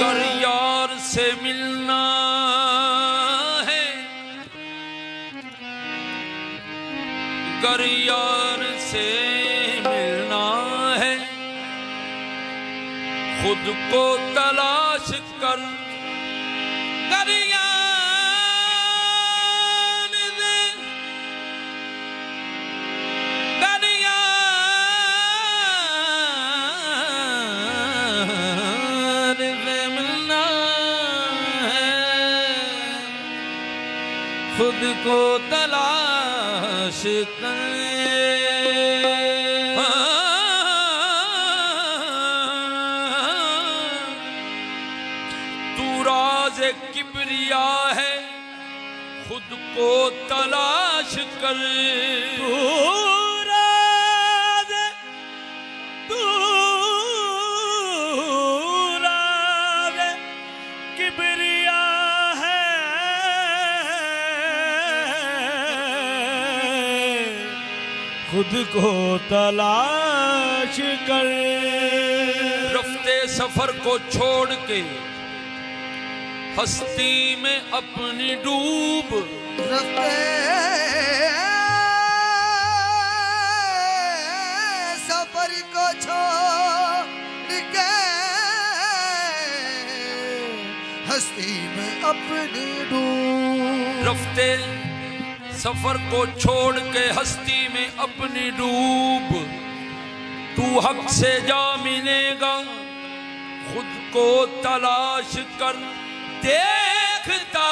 गर यार से मिलना है, गर यार से मिलना है, खुद को तलाश कर गर यार से, गर यार से मिलना है, खुद को तलाश कर। किबरिया है, खुद को तलाश कर। तू राज किबरिया है, खुद को तलाश कर। रफ्ते सफर को छोड़ के हस्ती में अपनी डूब, रफ्ते सफर को छोड़ के हस्ती में अपनी डूब, रफ्ते सफर को छोड़ के हस्ती में अपनी डूब। तू हक से जा मिलेगा, खुद को तलाश कर। देखता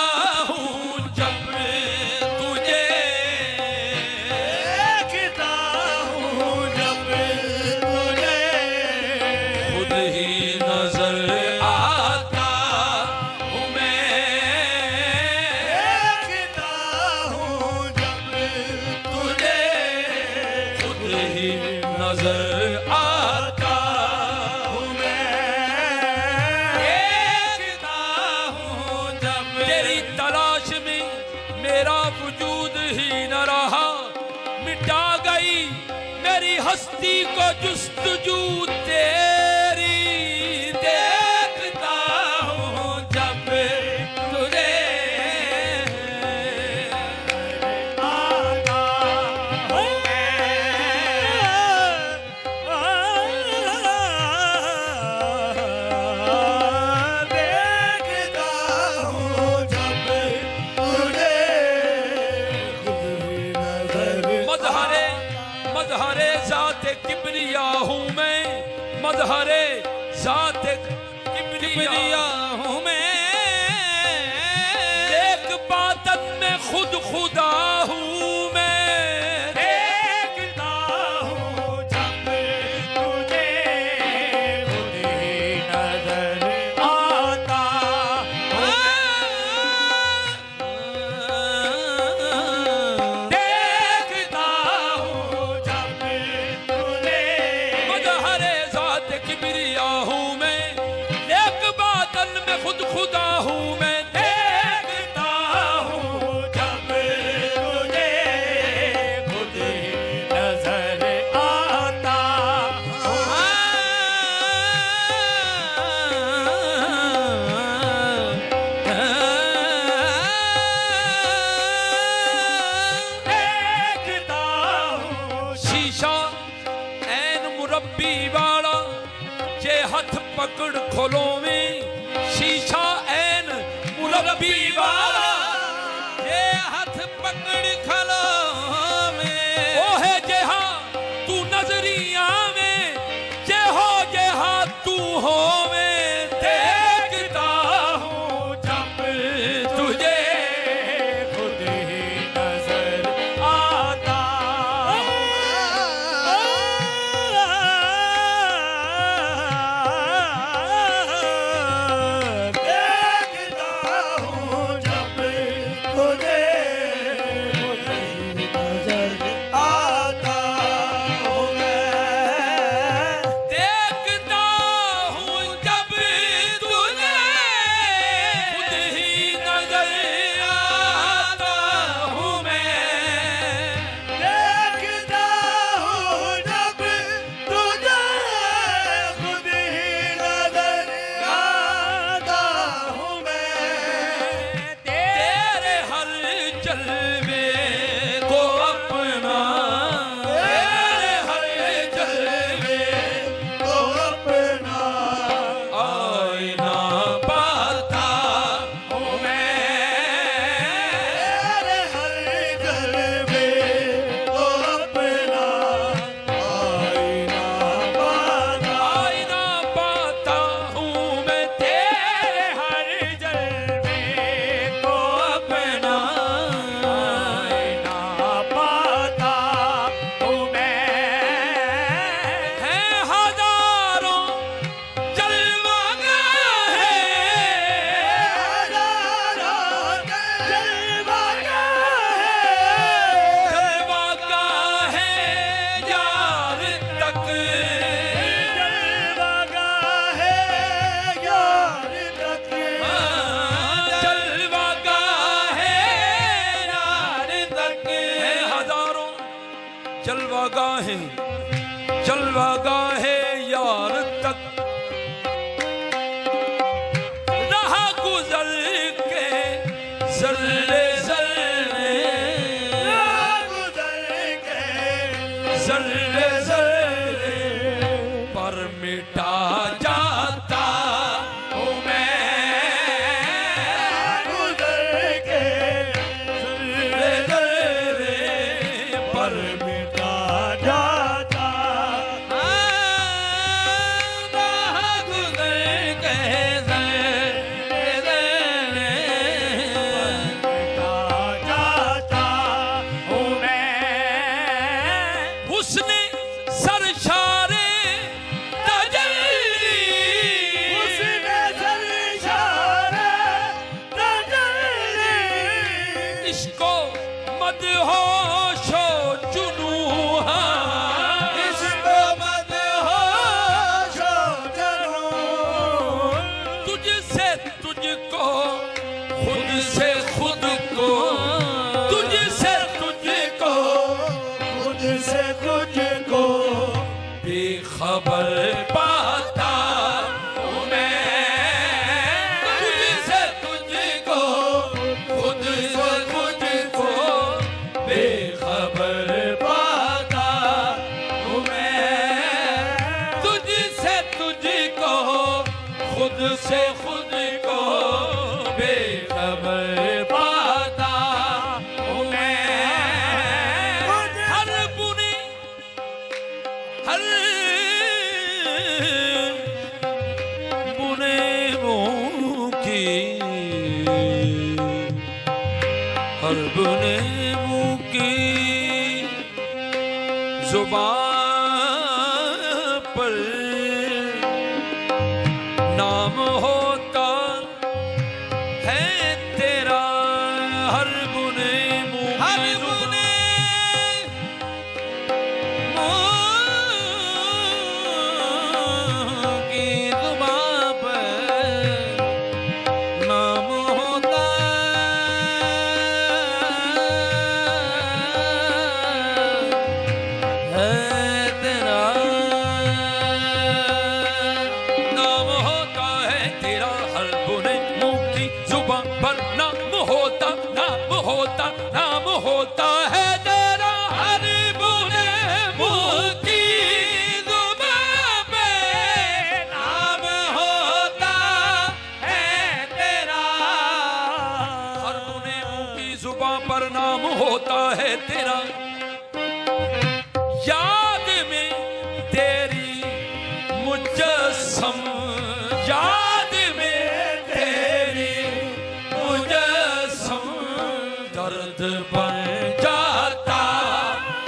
हूँ जब तुझे, देखता हूँ जब तुझे, खुद ही नजर आता हूँ मैं। देखता हूँ जब तुझे खुद ही नजर आता हूँ मैं। देखता हूँ जब तेरी तलाश में मेरा वजूद ही न रहा, मिटा गई मेरी हस्ती को जुस्तजू तेरी। देखता हूँ जब तुझे आता हूँ देखता हूँ जब तुझे, खुद ही नजर मजहरे मजहरे जाते किबरिया हूँ मैं, मजहरे जाते किबरिया हूँ मैं। एक बातन में खुद खुदा हूँ मैं। देखता हूँ जब तुझे, खुद ही नजर आता हूँ। देखता हूँ जब तुझे, मजहरे जाते किबरिया हूँ मैं, एक बातन में खुद खुदा हूँ मैं। देखता हूँ जब तुझे, खुद ही नजर आता हूँ। देखता हूँ शीशा ऐन मुरब्बी वाला जे हथ पकड़ खोलो में, शीशा ऐन मुरब्बी वाला जे हथ पकड़ खोलो में। ओ है जेहा तू नजरिया में, जे हो जेहा तू हो में। देखता हूँ जब तुझे खुद ही नजर आता देखता हूँ जब तुझे, खुद ही जलवा गाहे यार तक रहा गुजर के जर्रे जर्रे जर्रे जर्रे पर मिटा जाता हूँ मैं गुजर के जर्रे जर्रे पर मिटा जाता रहा गुजर के जर्रे जर्रे मिटा जाता हूँ मैं उसने सरशारे तजल्ली उसने सरशारे तजल्ली इसको मदहोशो जुनू इसको मदहोशो जुनून तुझसे तुझको खुद से खुद को तुझसे तुझको खुद से तुझको बेखबर पाता हूँ मैं तुझसे तुझको खुद से खुद को बेखबर पाता हूँ मैं तुझसे तुझको खुद से खुद को बेखबर पाता हूँ मैं हर बुरी हर बुने मुंह की हर बुने मुंह की जुबान पर नाम होता है तेरा हर बुने मुंह हर बुने की जुबान पर नाम होता है तेरा नाम होता है तेरा हर बुने मुंह की जुबान पर नाम होता है तेरा हर बुने मुंह की जुबान पे नाम होता है तेरा हर बुने मुंह की जुबान पर नाम होता है तेरा याद में तेरी मुजस्सम याद में तेरी मुजस्सम दर्द बन जाता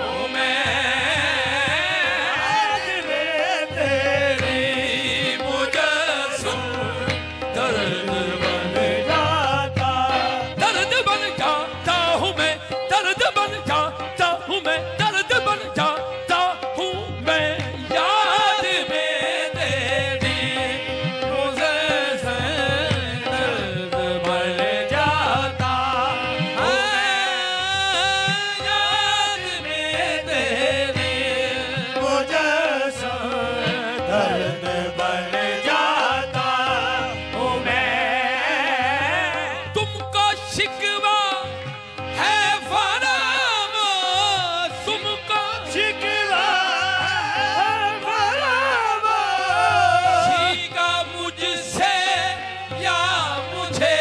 हूँ मैं आज में तेरी तेरी मुजस्सम दर्द बन जाता दर्द बन जाता हूँ मैं दर्द बन जाता हूँ मैं दर्द बन जाता हूँ मैं याद में तेरी मुझे से दर्द बन जाता हूँ याद में तेरी मुझसे दर्द बन जाता हूँ मैं तुमको शिकवा है फरामोश तुमको शिकवा फरामोश सीखा मुझसे या मुझे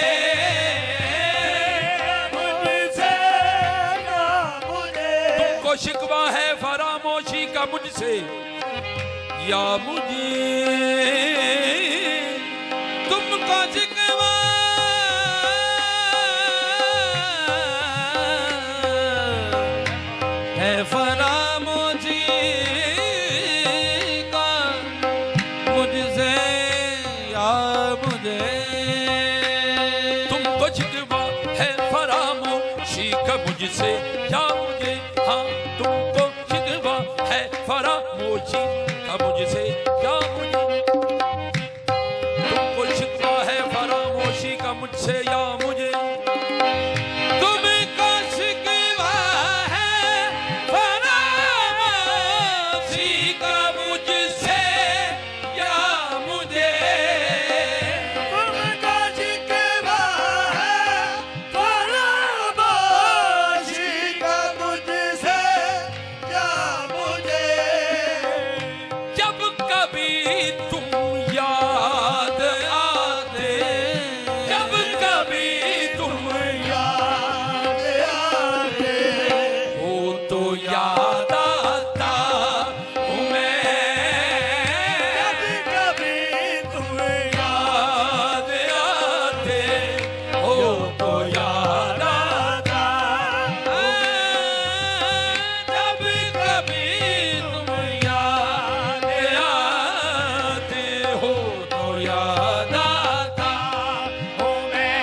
मुझसे ना मुझे तुमको शिकवा है फरामोशी का मुझसे या मुझे तुमको शिकवा है फरामोशी का मुझसे या मुझे तुमको शिकवा है फरामोशी का मुझसे या मुझे हाँ तुमको शिकवा है फरामोशी का मुझसे या मुझे तुमको शिकवा है फरामोशी का मुझसे या मुझे तुमको शिकवा है फरामोशी याद आता हूँ मैं, कभी कभी तुम याद आते हो तो याद आता, जब कभी तुम याद आते हो तो याद आता हूँ मैं।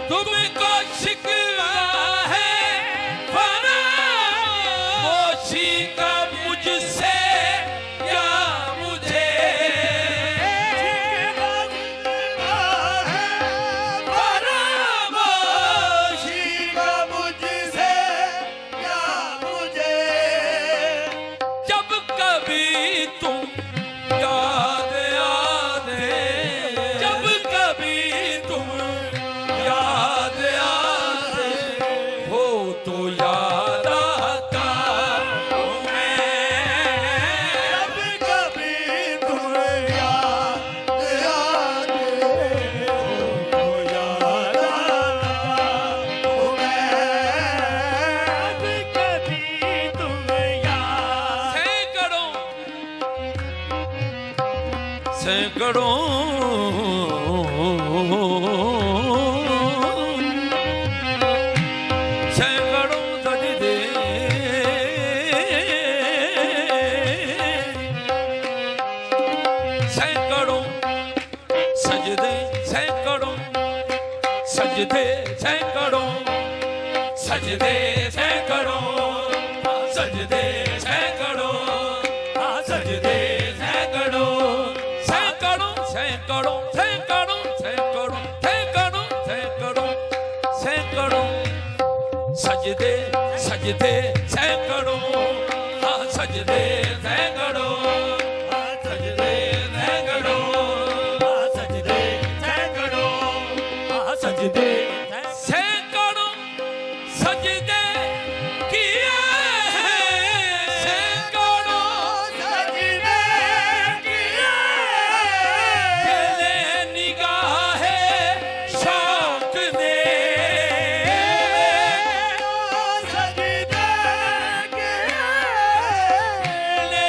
तुमको शिकवा है फरामोशी का मुझसे या मुझे, फरामोशी का मुझसे या मुझे, जब कभी तुम याद आते, जब कभी तुम याद आते हो तो याद आता हूँ मैं, कभी कभी तुम याद आते हो तो याद आता हूँ मैं, कभी कभी तुम याद। सैकड़ों सैकड़ों सजदे, सैकड़ों सजदे, सैकड़ों सजदे, सैकड़ों सजदे, सैकड़ों सजदे, सैकड़ों सजदे, सैकड़ों सैकड़ों सैकड़ों सैकड़ों सैकड़ों सैकड़ों सैकड़ों सैकड़ों सजदे सजदे, सैकड़ों सजदे, सैकड़ों सजदे, सैकड़ों सजदे सैकड़ों सजदे सैकड़ों सजदे किए हैं, सैकड़ों सजदे किए, तेरे निगाहे शौक ने, सजदे किए, तेरे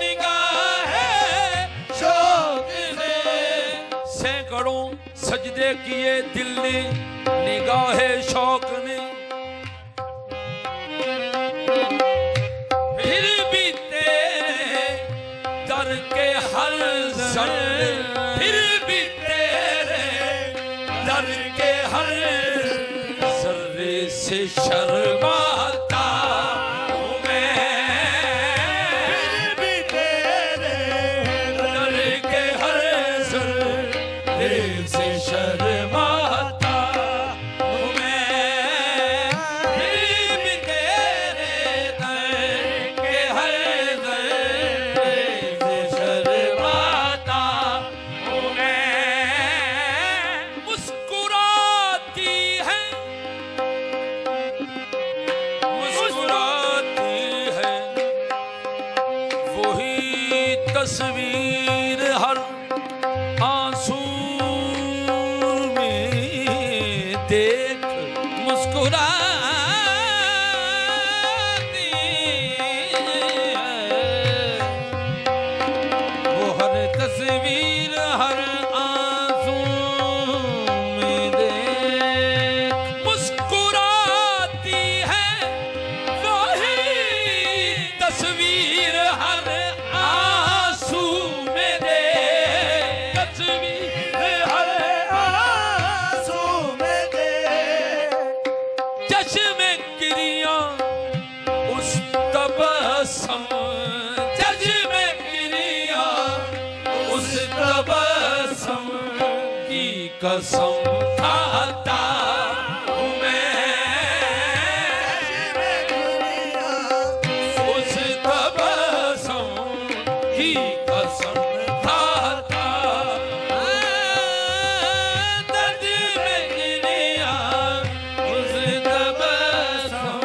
निगाहे शौक ने, सैकड़ों सजदे किए दिल ने निगाहे शौक ने, फिर भी तेरे दर के हर जर्रे, फिर भी तेरे दर के हर जर्रे से शर्माता हूँ मैं, भी तेरे दर के हर जर्रे से शर्माता हूँ मैं, फिर भी तेरे दर के हर जर्रे से शर्माता हूँ मैं। मुस्कुराती है, मुस्कुराती है वही तस्वीर हर आंसू में देख, मुस्कुराती है वो हर तस्वीर हर आंसू में देख, मुस्कुराती है वही तस्वीर हर आंसू में देख, तस्वीर हर आंसू में दे, चश्मे गिरिया उस तबस्सुम, चश्मे गिरिया उस तबस्सुम की कसम खाता हूँ मैं, उस तबस्सुम की कसम खाता, चश्मे गिरिया उस तबस्सुम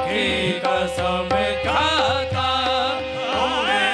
की कसम खाता हूँ मैं,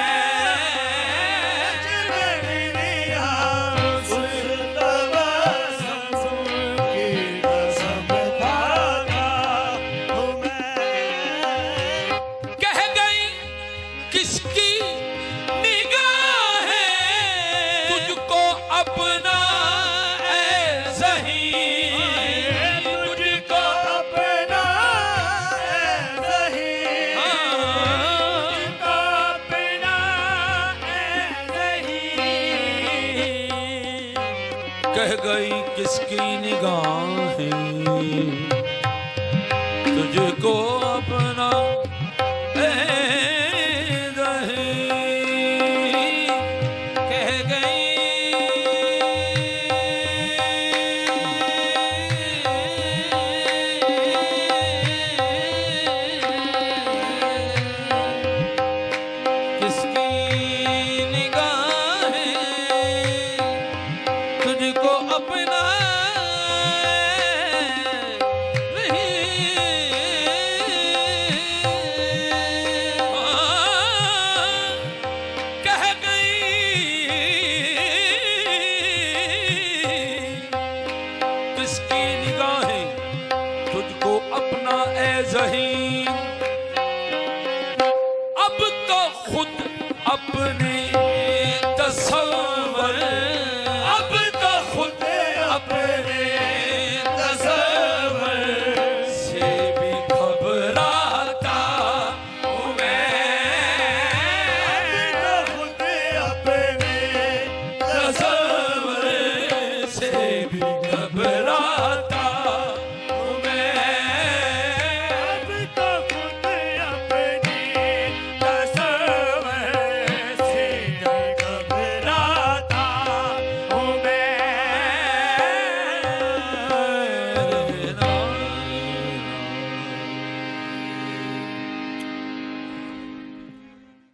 गई किसकी निगाहें तुझको